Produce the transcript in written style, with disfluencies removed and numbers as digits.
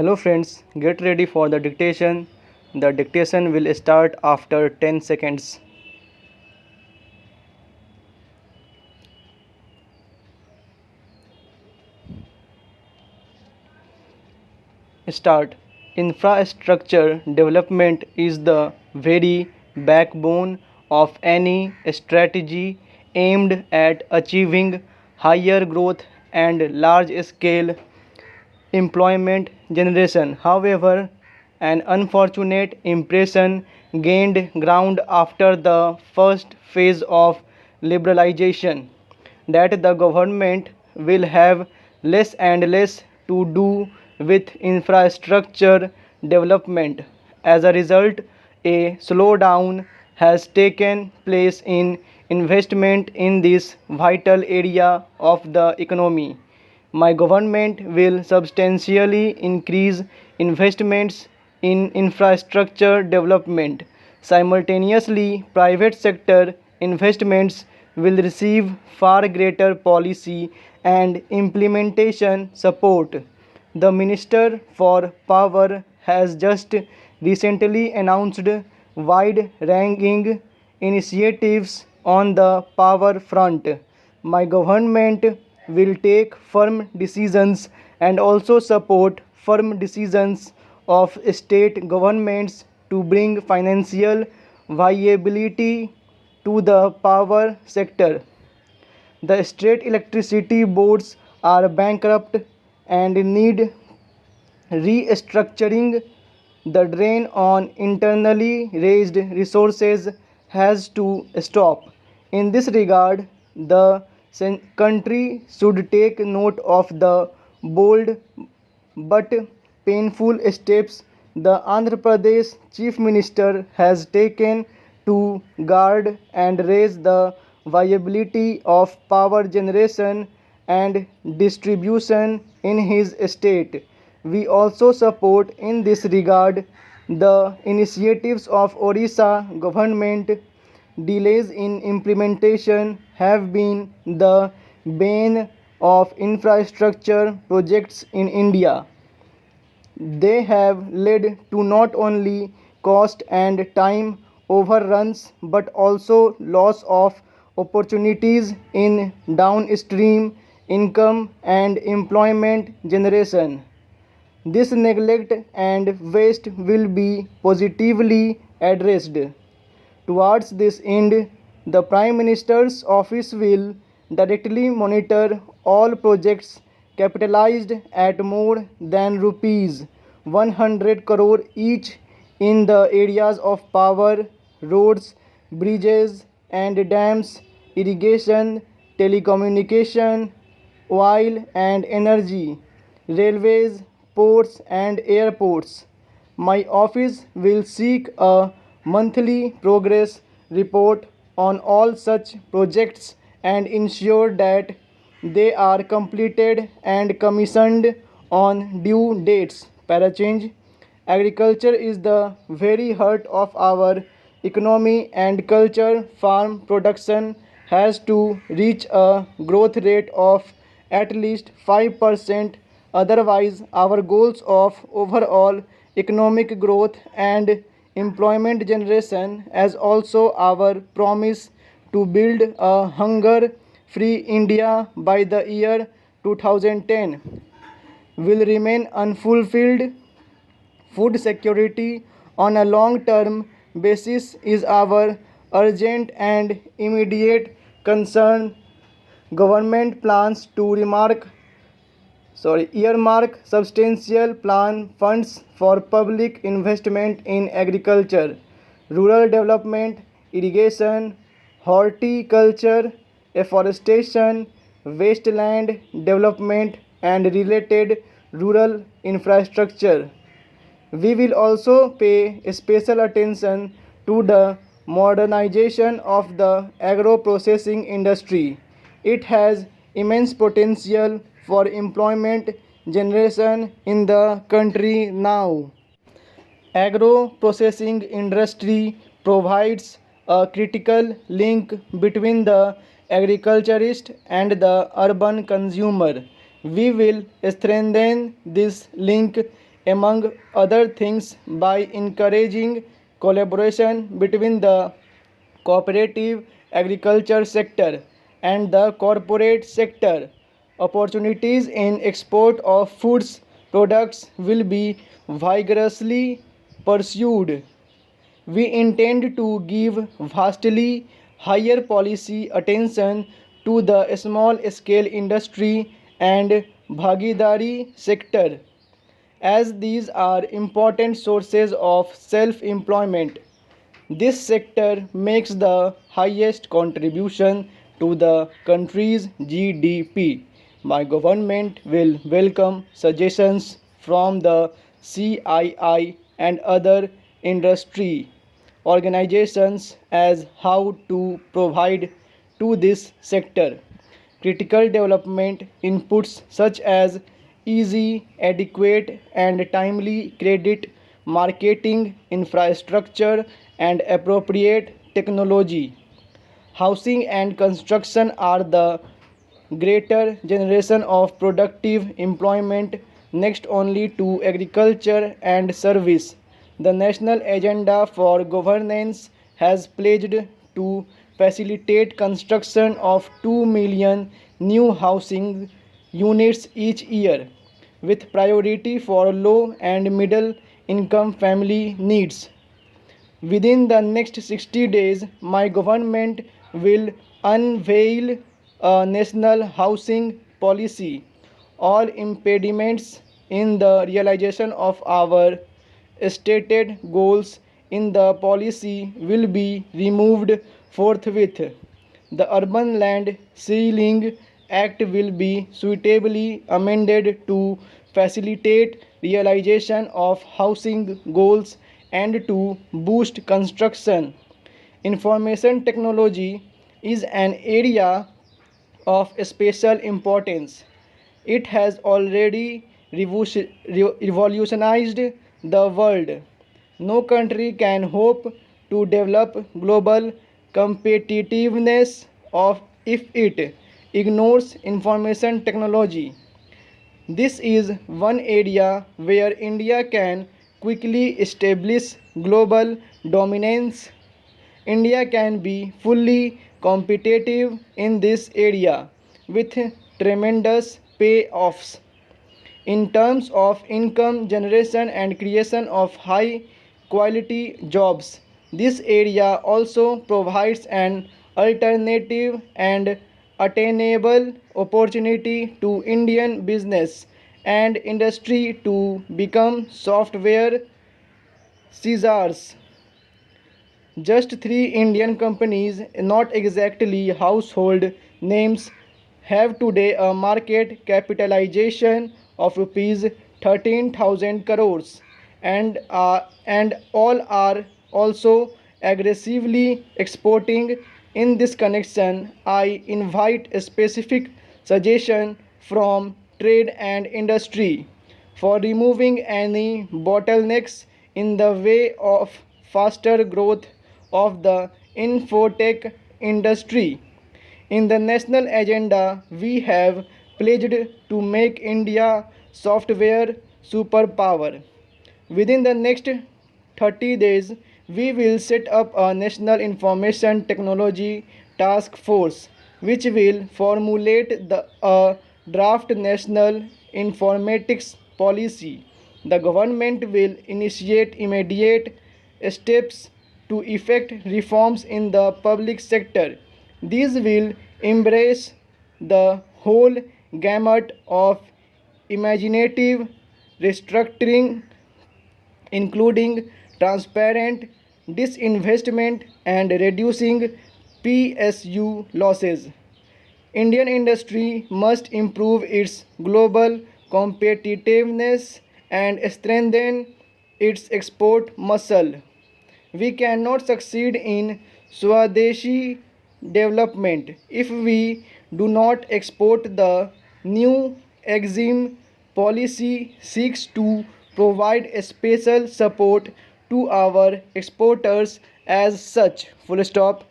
Hello friends, get ready for the dictation. The dictation will start after 10 seconds. Start. Infrastructure development is the very backbone of any strategy aimed at achieving higher growth and large scale employment generation. However, an unfortunate impression gained ground after the first phase of liberalization that the government will have less and less to do with infrastructure development. As a result, a slowdown has taken place in investment in this vital area of the economy. My government will substantially increase investments in infrastructure development. Simultaneously, private sector investments will receive far greater policy and implementation support. The Minister for Power has just recently announced wide ranging initiatives on the power front. My government will take firm decisions and also support firm decisions of state governments to bring financial viability to the power sector. The state electricity boards are bankrupt and need restructuring. The drain on internally raised resources has to stop. In this regard, the country should take note of the bold but painful steps the Andhra Pradesh Chief Minister has taken to guard and raise the viability of power generation and distribution in his state. We also support in this regard the initiatives of Orissa government. Delays in implementation have been the bane of infrastructure projects in India. They have led to not only cost and time overruns but also loss of opportunities in downstream income and employment generation. This neglect and waste will be positively addressed. Towards this end, the Prime Minister's office will directly monitor all projects capitalized at more than rupees 100 crore each in the areas of power, roads, bridges and dams, irrigation, telecommunication, oil and energy, railways, ports and airports. My office will seek a monthly progress report on all such projects and ensure that they are completed and commissioned on due dates. Parachange. Agriculture is the very heart of our economy and culture. Farm production has to reach a growth rate of at least 5%. Otherwise, our goals of overall economic growth and employment generation, as also our promise to build a hunger free India by the year 2010, will remain unfulfilled. Food security on a long term basis is our urgent and immediate concern. Government plans to earmark substantial plan funds for public investment in agriculture, rural development, irrigation, horticulture, afforestation, wasteland development and related rural infrastructure. We will also pay special attention to the modernization of the agro processing industry. It has immense potential for employment generation in the country now. Agro processing industry provides a critical link between the agriculturist and the urban consumer. We will strengthen this link among other things, by encouraging collaboration between the cooperative agriculture sector and the corporate sector. Opportunities in export of foods products will be vigorously pursued. We intend to give vastly higher policy attention to the small scale industry and Bhagidari sector, as these are important sources of self employment. This sector makes the highest contribution to the country's GDP. My government will welcome suggestions from the CII and other industry organizations as how to provide to this sector critical development inputs such as easy, adequate, and timely credit, marketing infrastructure, and appropriate technology. Housing and construction are the greater generation of productive employment next only to agriculture and service. The national agenda for governance has pledged to facilitate construction of 2 million new housing units each year, with priority for low and middle income family needs. Within the next 60 days, my government will unveil a national housing policy. All impediments in the realization of our stated goals in the policy will be removed forthwith. The Urban Land Ceiling Act will be suitably amended to facilitate realization of housing goals and to boost construction. Information technology is an area of special importance. It has already revolutionized the world. No country can hope to develop global competitiveness of if it ignores information technology. This is one area where India can quickly establish global dominance. India can be fully competitive in this area with tremendous payoffs in terms of income generation and creation of high quality jobs. This area also provides an alternative and attainable opportunity to Indian business and industry to become software Caesars. Just three Indian companies, not exactly household names, have today a market capitalization of rupees 13,000 crores and all are also aggressively exporting. In this connection, I invite a specific suggestion from trade and industry for removing any bottlenecks in the way of faster growth of the infotech industry. In the national agenda, we have pledged to make India software superpower. Within the next 30 days, we will set up a national information technology task force which will formulate a draft national informatics policy. The government will initiate immediate steps to effect reforms in the public sector. These will embrace the whole gamut of imaginative restructuring, including transparent disinvestment and reducing PSU losses. Indian industry must improve its global competitiveness and strengthen its export muscle. We cannot succeed in Swadeshi development if we do not export. The new EXIM policy seeks to provide special support to our exporters as such. Full stop.